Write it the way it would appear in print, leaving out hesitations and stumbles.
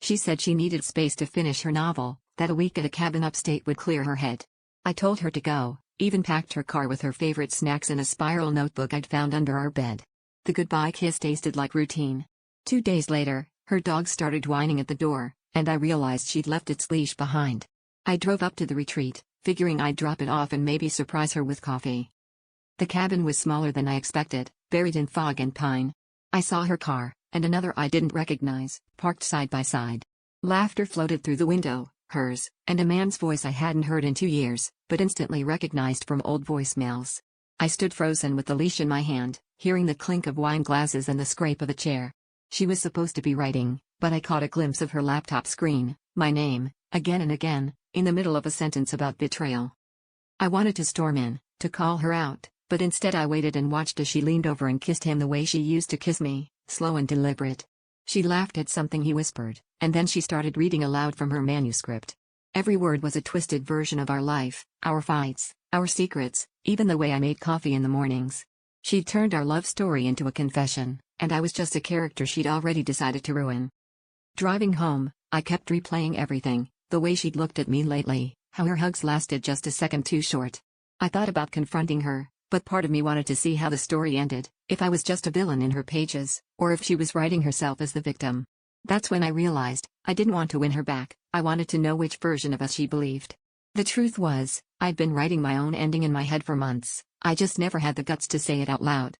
She said she needed space to finish her novel, that a week at a cabin upstate would clear her head. I told her to go, even packed her car with her favorite snacks and a spiral notebook I'd found under our bed. The goodbye kiss tasted like routine. 2 days later, her dog started whining at the door, and I realized she'd left its leash behind. I drove up to the retreat, figuring I'd drop it off and maybe surprise her with coffee. The cabin was smaller than I expected, buried in fog and pine. I saw her car, and another I didn't recognize, parked side by side. Laughter floated through the window, hers, and a man's voice I hadn't heard in 2 years, but instantly recognized from old voicemails. I stood frozen with the leash in my hand, hearing the clink of wine glasses and the scrape of a chair. She was supposed to be writing, but I caught a glimpse of her laptop screen, my name, again and again, in the middle of a sentence about betrayal. I wanted to storm in, to call her out, but instead I waited and watched as she leaned over and kissed him the way she used to kiss me, slow and deliberate. She laughed at something he whispered, and then she started reading aloud from her manuscript. Every word was a twisted version of our life, our fights, our secrets, even the way I made coffee in the mornings. She'd turned our love story into a confession, and I was just a character she'd already decided to ruin. Driving home, I kept replaying everything, the way she'd looked at me lately, how her hugs lasted just a second too short. I thought about confronting her, but part of me wanted to see how the story ended, if I was just a villain in her pages, or if she was writing herself as the victim. That's when I realized, I didn't want to win her back, I wanted to know which version of us she believed. The truth was, I'd been writing my own ending in my head for months, I just never had the guts to say it out loud.